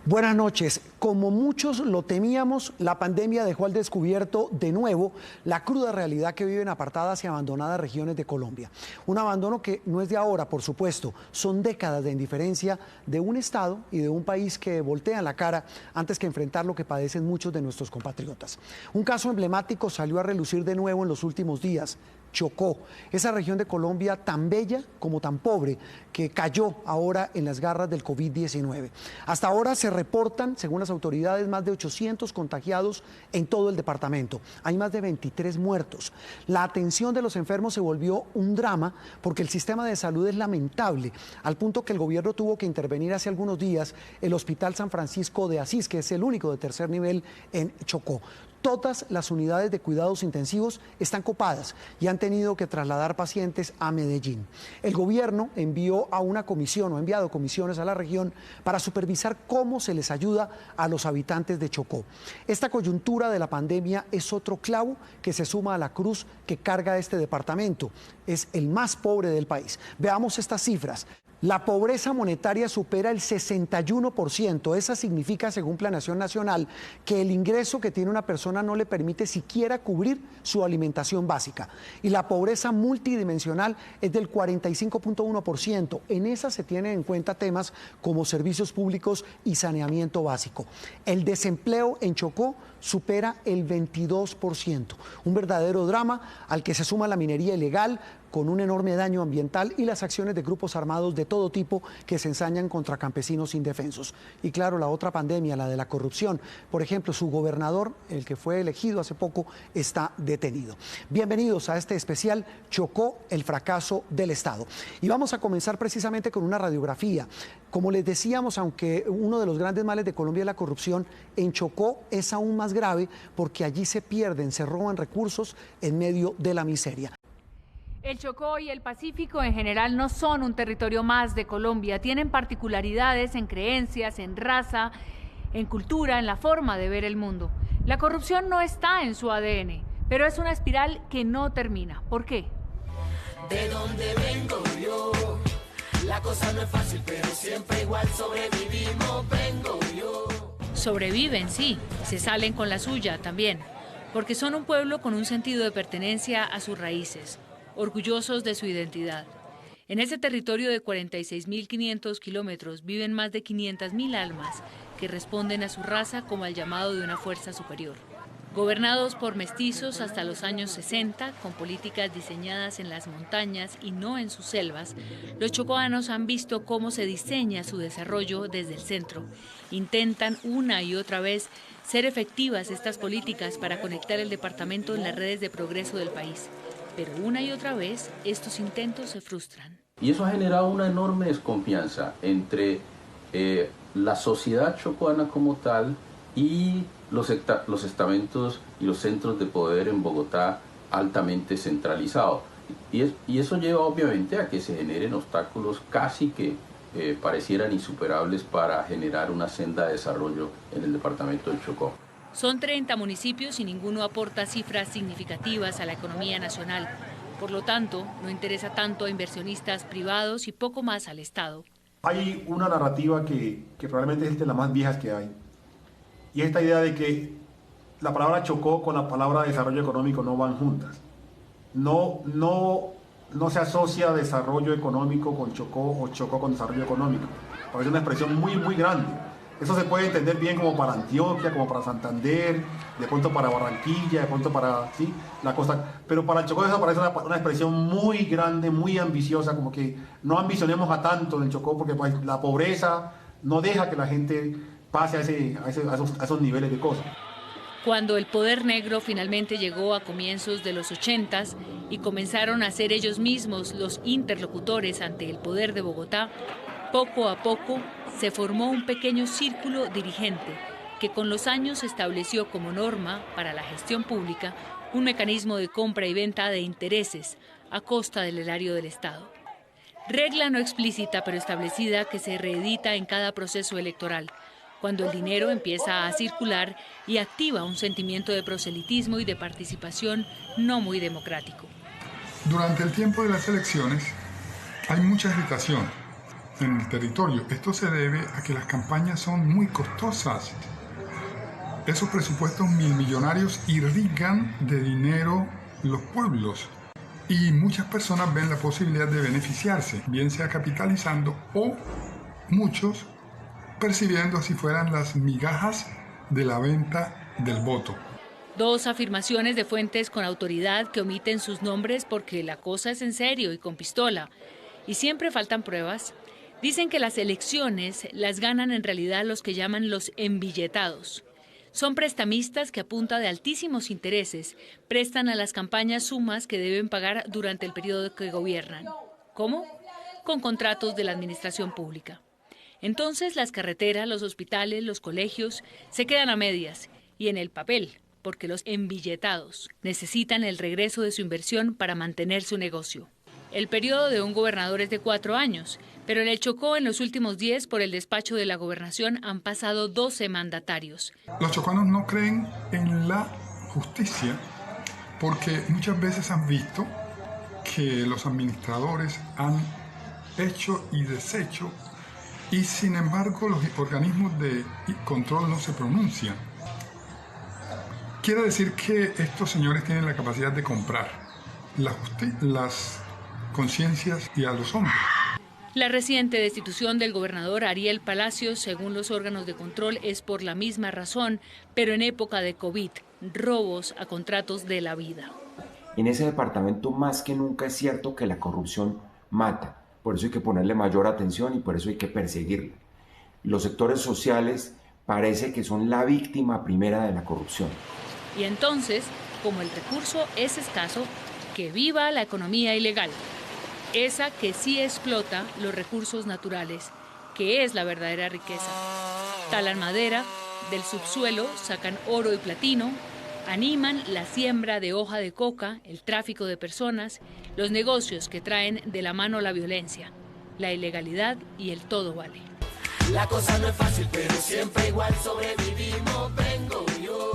Buenas noches. Como muchos lo temíamos, la pandemia dejó al descubierto de nuevo la cruda realidad que viven apartadas y abandonadas regiones de Colombia. Un abandono que no es de ahora, por supuesto. Son décadas de indiferencia de un Estado y de un país que voltean la cara antes que enfrentar lo que padecen muchos de nuestros compatriotas. Un caso emblemático salió a relucir de nuevo en los últimos días. Chocó, esa región de Colombia tan bella como tan pobre, que cayó ahora en las garras del COVID-19. Hasta ahora se reportan, según las autoridades, más de 800 contagiados en todo el departamento. Hay más de 23 muertos. La atención de los enfermos se volvió un drama porque el sistema de salud es lamentable, al punto que el gobierno tuvo que intervenir hace algunos días el Hospital San Francisco de Asís, que es el único de tercer nivel en Chocó. Todas las unidades de cuidados intensivos están copadas y han tenido que trasladar pacientes a Medellín. El gobierno envió a una comisión o ha enviado comisiones a la región para supervisar cómo se les ayuda a los habitantes de Chocó. Esta coyuntura de la pandemia es otro clavo que se suma a la cruz que carga este departamento. Es el más pobre del país. Veamos estas cifras. La pobreza monetaria supera el 61%. Esa significa, según Planeación Nacional, que el ingreso que tiene una persona no le permite siquiera cubrir su alimentación básica. Y la pobreza multidimensional es del 45.1%. En esa se tienen en cuenta temas como servicios públicos y saneamiento básico. El desempleo en Chocó supera el 22%. Un verdadero drama al que se suma la minería ilegal, con un enorme daño ambiental y las acciones de grupos armados de todo tipo que se ensañan contra campesinos indefensos. Y claro, la otra pandemia, la de la corrupción. Por ejemplo, su gobernador, el que fue elegido hace poco, está detenido. Bienvenidos a este especial Chocó, el fracaso del Estado. Y vamos a comenzar precisamente con una radiografía. Como les decíamos, aunque uno de los grandes males de Colombia es la corrupción, en Chocó es aún más grave porque allí se pierden, se roban recursos en medio de la miseria. El Chocó y el Pacífico en general no son un territorio más de Colombia, tienen particularidades en creencias, en raza, en cultura, en la forma de ver el mundo. La corrupción no está en su ADN, pero es una espiral que no termina. ¿Por qué? De donde vengo yo, la cosa no es fácil, pero siempre igual sobrevivimos, vengo yo. Sobreviven, sí, se salen con la suya también, porque son un pueblo con un sentido de pertenencia a sus raíces, orgullosos de su identidad. En ese territorio de 46.500 kilómetros viven más de 500.000 almas que responden a su raza como al llamado de una fuerza superior. Gobernados por mestizos hasta los años 60, con políticas diseñadas en las montañas y no en sus selvas, los chocoanos han visto cómo se diseña su desarrollo desde el centro. Intentan una y otra vez ser efectivas estas políticas para conectar el departamento en las redes de progreso del país. Pero una y otra vez estos intentos se frustran. Y eso ha generado una enorme desconfianza entre la sociedad chocoana como tal y los estamentos y los centros de poder en Bogotá altamente centralizados. Y eso lleva obviamente a que se generen obstáculos casi que parecieran insuperables para generar una senda de desarrollo en el departamento del Chocó. Son 30 municipios y ninguno aporta cifras significativas a la economía nacional. Por lo tanto, no interesa tanto a inversionistas privados y poco más al Estado. Hay una narrativa que probablemente es de las más viejas que hay. Y esta idea de que la palabra Chocó con la palabra desarrollo económico no van juntas. No se asocia desarrollo económico con Chocó o Chocó con desarrollo económico. Porque es una expresión muy grande. Eso se puede entender bien como para Antioquia, como para Santander, de pronto para Barranquilla, de pronto para la costa. Pero para el Chocó eso parece una expresión muy grande, muy ambiciosa, como que no ambicionemos a tanto en el Chocó porque pues, la pobreza no deja que la gente pase a esos niveles de cosas. Cuando el poder negro finalmente llegó a comienzos de los 80s y comenzaron a ser ellos mismos los interlocutores ante el poder de Bogotá, poco a poco se formó un pequeño círculo dirigente que con los años estableció como norma para la gestión pública un mecanismo de compra y venta de intereses a costa del erario del Estado. Regla no explícita pero establecida que se reedita en cada proceso electoral, cuando el dinero empieza a circular y activa un sentimiento de proselitismo y de participación no muy democrático. Durante el tiempo de las elecciones hay mucha agitación. en el territorio. Esto se debe a que las campañas son muy costosas. Esos presupuestos milmillonarios irrigan de dinero los pueblos y muchas personas ven la posibilidad de beneficiarse, bien sea capitalizando o muchos percibiendo si fueran las migajas de la venta del voto. Dos afirmaciones de fuentes con autoridad que omiten sus nombres porque la cosa es en serio y con pistola, y siempre faltan pruebas. Dicen que las elecciones las ganan en realidad los que llaman los embilletados. Son prestamistas que a punta de altísimos intereses prestan a las campañas sumas que deben pagar durante el periodo que gobiernan. ¿Cómo? Con contratos de la administración pública. Entonces las carreteras, los hospitales, los colegios se quedan a medias y en el papel, porque los embilletados necesitan el regreso de su inversión para mantener su negocio. El periodo de un gobernador es de 4 años, pero en el Chocó en los últimos 10 por el despacho de la gobernación han pasado 12 mandatarios. Los chocuanos no creen en la justicia porque muchas veces han visto que los administradores han hecho y deshecho y sin embargo los organismos de control no se pronuncian. Quiere decir que estos señores tienen la capacidad de comprar las conciencias y a los hombres. La reciente destitución del gobernador Ariel Palacios, según los órganos de control, es por la misma razón, pero en época de COVID, robos a contratos de la vida. En ese departamento más que nunca es cierto que la corrupción mata, por eso hay que ponerle mayor atención y por eso hay que perseguirla. Los sectores sociales parece que son la víctima primera de la corrupción. Y entonces, como el recurso es escaso, que viva la economía ilegal. Esa que sí explota los recursos naturales, que es la verdadera riqueza. Talan madera, del subsuelo sacan oro y platino, animan la siembra de hoja de coca, el tráfico de personas, los negocios que traen de la mano la violencia, la ilegalidad y el todo vale. La cosa no es fácil, pero siempre igual sobrevivimos, vengo yo.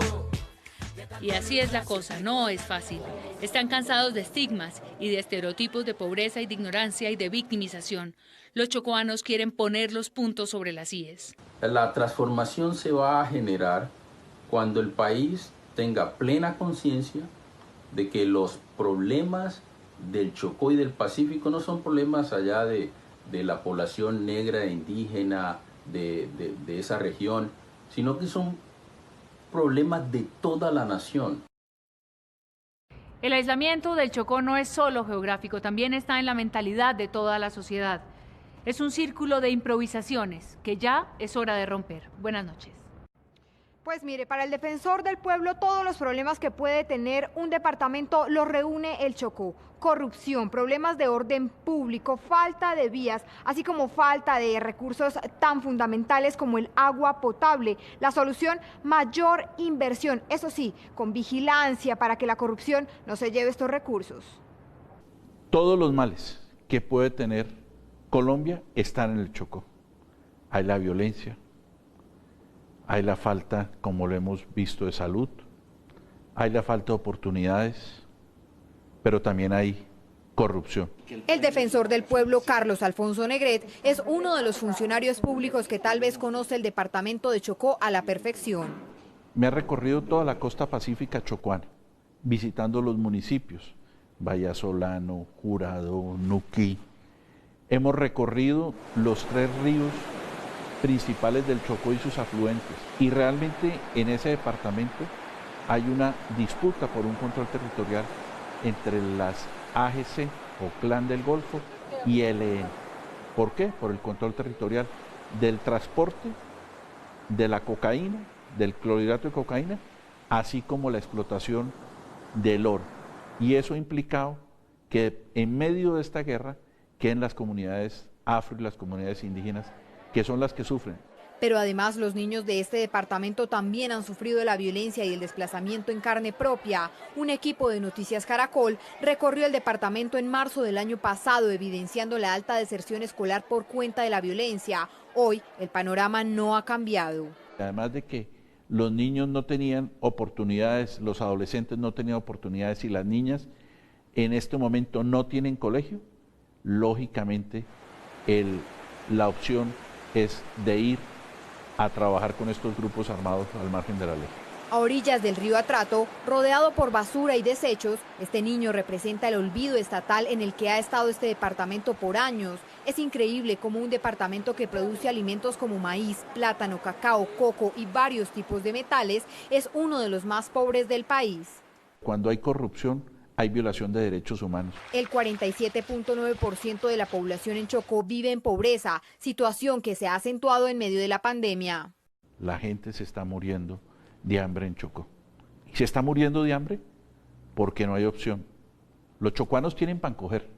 Y así es la cosa, no es fácil. Están cansados de estigmas y de estereotipos de pobreza y de ignorancia y de victimización. Los chocoanos quieren poner los puntos sobre las íes. La transformación se va a generar cuando el país tenga plena conciencia de que los problemas del Chocó y del Pacífico no son problemas allá de la población negra e indígena de esa región, sino que son problemas de toda la nación. El aislamiento del Chocó no es solo geográfico, también está en la mentalidad de toda la sociedad. Es un círculo de improvisaciones que ya es hora de romper. Buenas noches. Pues mire, para el defensor del pueblo, todos los problemas que puede tener un departamento los reúne el Chocó. Corrupción, problemas de orden público, falta de vías, así como falta de recursos tan fundamentales como el agua potable. La solución, mayor inversión, eso sí, con vigilancia para que la corrupción no se lleve estos recursos. Todos los males que puede tener Colombia están en el Chocó. Hay la violencia, hay la falta, como lo hemos visto, de salud, hay la falta de oportunidades, pero también hay corrupción. El defensor del pueblo, Carlos Alfonso Negret, es uno de los funcionarios públicos que tal vez conoce el departamento de Chocó a la perfección. Me he recorrido toda la costa pacífica chocuana, visitando los municipios, Vallasolano, Jurado, Nuquí. Hemos recorrido los 3 ríos principales del Chocó y sus afluentes. Y realmente en ese departamento hay una disputa por un control territorial entre las AGC o Clan del Golfo y ELN. ¿Por qué? Por el control territorial del transporte de la cocaína, del clorhidrato de cocaína, así como la explotación del oro. Y eso ha implicado que en medio de esta guerra queden las comunidades afro y las comunidades indígenas, que son las que sufren. Pero además los niños de este departamento también han sufrido la violencia y el desplazamiento en carne propia. Un equipo de Noticias Caracol recorrió el departamento en marzo del año pasado, evidenciando la alta deserción escolar por cuenta de la violencia. Hoy el panorama no ha cambiado. Además de que los niños no tenían oportunidades, los adolescentes no tenían oportunidades y las niñas en este momento no tienen colegio, lógicamente el la opción es de ir a trabajar con estos grupos armados al margen de la ley. A orillas del río Atrato, rodeado por basura y desechos, este niño representa el olvido estatal en el que ha estado este departamento por años. Es increíble cómo un departamento que produce alimentos como maíz, plátano, cacao, coco y varios tipos de metales es uno de los más pobres del país. Cuando hay corrupción, hay violación de derechos humanos. El 47.9% de la población en Chocó vive en pobreza, situación que se ha acentuado en medio de la pandemia. La gente se está muriendo de hambre en Chocó. Y se está muriendo de hambre porque no hay opción. Los chocuanos tienen pan coger,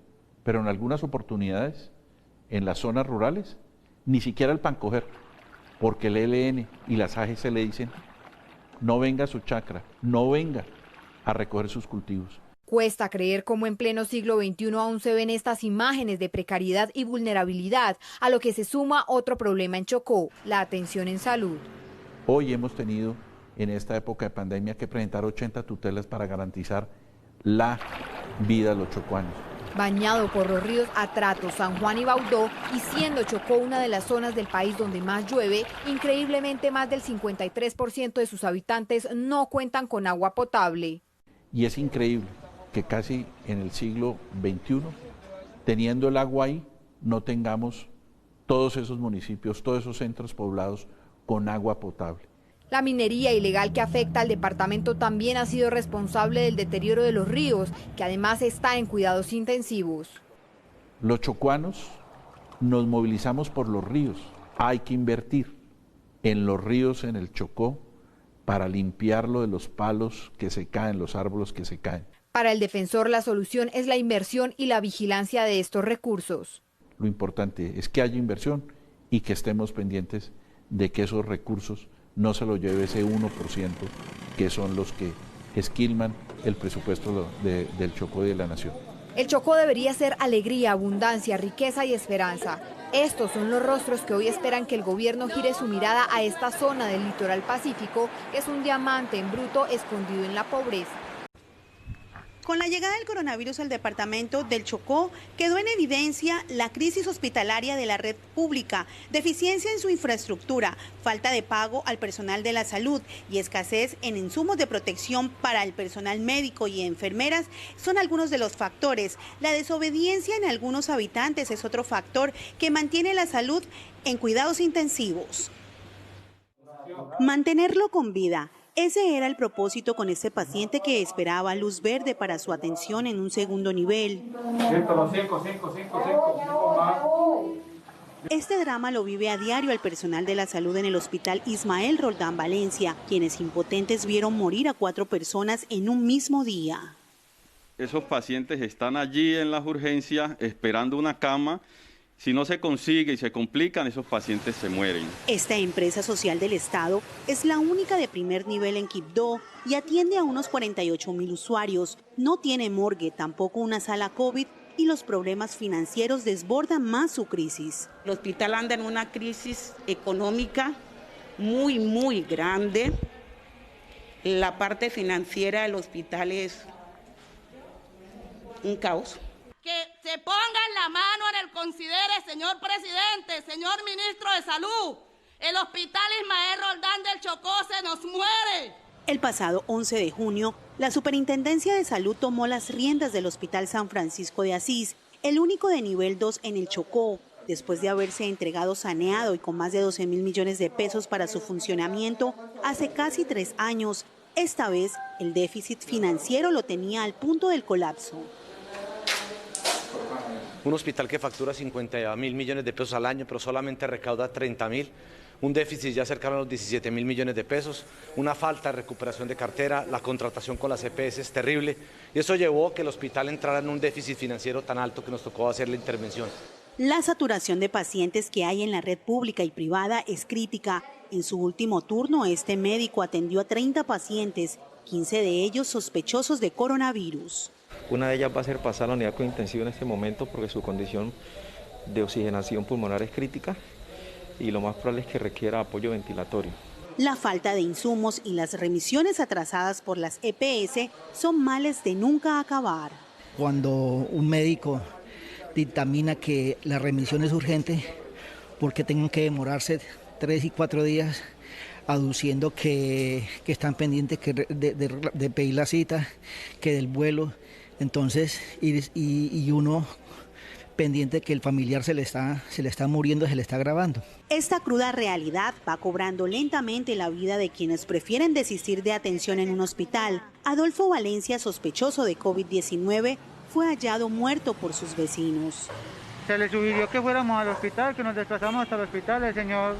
pero en algunas oportunidades, en las zonas rurales, ni siquiera el pan coger, porque el ELN y las AGC le dicen, no venga a su chacra, no venga a recoger sus cultivos. Cuesta creer cómo en pleno siglo XXI aún se ven estas imágenes de precariedad y vulnerabilidad, a lo que se suma otro problema en Chocó, la atención en salud. Hoy hemos tenido en esta época de pandemia que presentar 80 tutelas para garantizar la vida de los chocuanos. Bañado por los ríos Atrato, San Juan y Baudó, y siendo Chocó una de las zonas del país donde más llueve, increíblemente más del 53% de sus habitantes no cuentan con agua potable. Y es increíble que casi en el siglo XXI, teniendo el agua ahí, no tengamos todos esos municipios, todos esos centros poblados con agua potable. La minería ilegal que afecta al departamento también ha sido responsable del deterioro de los ríos, que además está en cuidados intensivos. Los chocuanos nos movilizamos por los ríos. Hay que invertir en los ríos, en el Chocó, para limpiarlo de los palos que se caen, los árboles que se caen. Para el defensor, la solución es la inversión y la vigilancia de estos recursos. Lo importante es que haya inversión y que estemos pendientes de que esos recursos no se lo lleve ese 1%, que son los que esquilman el presupuesto del Chocó y de la nación. El Chocó debería ser alegría, abundancia, riqueza y esperanza. Estos son los rostros que hoy esperan que el gobierno gire su mirada a esta zona del litoral pacífico, que es un diamante en bruto escondido en la pobreza. Con la llegada del coronavirus al departamento del Chocó, quedó en evidencia la crisis hospitalaria de la red pública, deficiencia en su infraestructura, falta de pago al personal de la salud y escasez en insumos de protección para el personal médico y enfermeras son algunos de los factores. La desobediencia en algunos habitantes es otro factor que mantiene la salud en cuidados intensivos. Mantenerlo con vida. Ese era el propósito con este paciente que esperaba luz verde para su atención en un segundo nivel. Este drama lo vive a diario el personal de la salud en el Hospital Ismael Roldán Valencia, quienes impotentes vieron morir a 4 personas en un mismo día. Esos pacientes están allí en las urgencias esperando una cama. Si no se consigue y se complican, esos pacientes se mueren. Esta empresa social del Estado es la única de primer nivel en Quibdó y atiende a unos 48.000 usuarios. No tiene morgue, tampoco una sala COVID y los problemas financieros desbordan más su crisis. El hospital anda en una crisis económica muy grande. La parte financiera del hospital es un caos. Que se pongan la mano en el considere, señor presidente, señor ministro de Salud. El Hospital Ismael Roldán del Chocó se nos muere. El pasado 11 de junio, la Superintendencia de Salud tomó las riendas del Hospital San Francisco de Asís, el único de nivel 2 en el Chocó, después de haberse entregado saneado y con más de 12.000 millones de pesos para su funcionamiento hace casi 3 años. Esta vez, el déficit financiero lo tenía al punto del colapso. Un hospital que factura 50.000 millones de pesos al año, pero solamente recauda 30.000, un déficit ya cercano a los 17.000 millones de pesos, una falta de recuperación de cartera, la contratación con las EPS es terrible, y eso llevó a que el hospital entrara en un déficit financiero tan alto que nos tocó hacer la intervención. La saturación de pacientes que hay en la red pública y privada es crítica. En su último turno, este médico atendió a 30 pacientes, 15 de ellos sospechosos de coronavirus. Una de ellas va a ser pasar a la unidad de cuidado intensivo en este momento porque su condición de oxigenación pulmonar es crítica y lo más probable es que requiera apoyo ventilatorio. La falta de insumos y las remisiones atrasadas por las EPS son males de nunca acabar. Cuando un médico dictamina que la remisión es urgente, porque tengan que demorarse 3 y 4 días aduciendo que están pendientes de pedir la cita, que del vuelo, entonces, y uno pendiente que el familiar se le está muriendo, se le está agravando. Esta cruda realidad va cobrando lentamente la vida de quienes prefieren desistir de atención en un hospital. Adolfo Valencia, sospechoso de COVID-19, fue hallado muerto por sus vecinos. Se le sugirió que fuéramos al hospital, que nos desplazamos hasta el hospital. El señor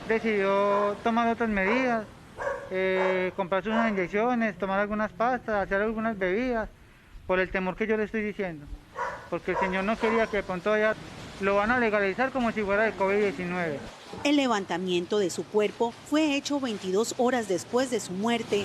decidió tomar otras medidas, comprarse unas inyecciones, tomar algunas pastas, hacer algunas bebidas, por el temor que yo le estoy diciendo. Porque el señor no quería que con todo ya lo van a legalizar como si fuera de COVID-19. El levantamiento de su cuerpo fue hecho 22 horas después de su muerte.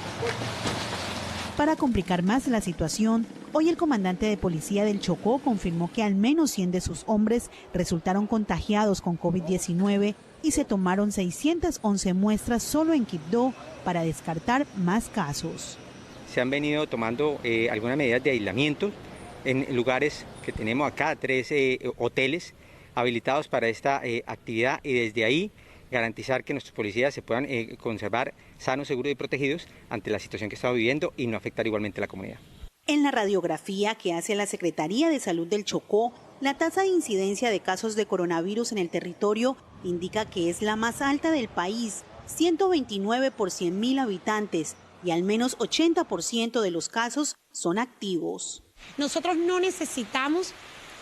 Para complicar más la situación, hoy el comandante de policía del Chocó confirmó que al menos 100 de sus hombres resultaron contagiados con COVID-19 y se tomaron 611 muestras solo en Quibdó para descartar más casos. Se han venido tomando algunas medidas de aislamiento en lugares que tenemos acá, 3 hoteles habilitados para esta actividad, y desde ahí garantizar que nuestros policías se puedan conservar sanos, seguros y protegidos ante la situación que estamos viviendo y no afectar igualmente a la comunidad. En la radiografía que hace la Secretaría de Salud del Chocó, la tasa de incidencia de casos de coronavirus en el territorio indica que es la más alta del país, 129 por 100.000 habitantes, y al menos 80% de los casos son activos. Nosotros no necesitamos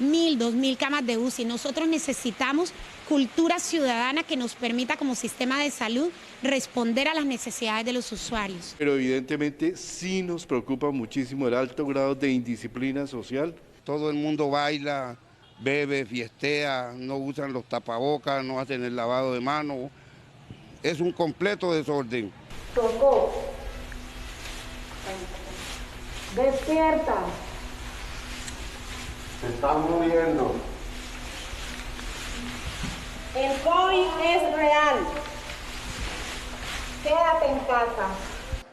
1.000, 2.000 camas de UCI, nosotros necesitamos cultura ciudadana que nos permita como sistema de salud responder a las necesidades de los usuarios. Pero evidentemente sí nos preocupa muchísimo el alto grado de indisciplina social. Todo el mundo baila, bebe, fiestea, no usan los tapabocas, no hacen el lavado de manos. Es un completo desorden. Chocó, despierta. Se están muriendo. El COVID es real. Quédate en casa.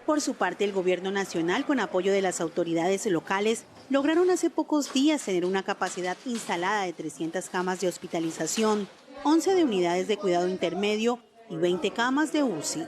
Por su parte, el gobierno nacional, con apoyo de las autoridades locales, lograron hace pocos días tener una capacidad instalada de 300 camas de hospitalización, 11 de unidades de cuidado intermedio y 20 camas de UCI.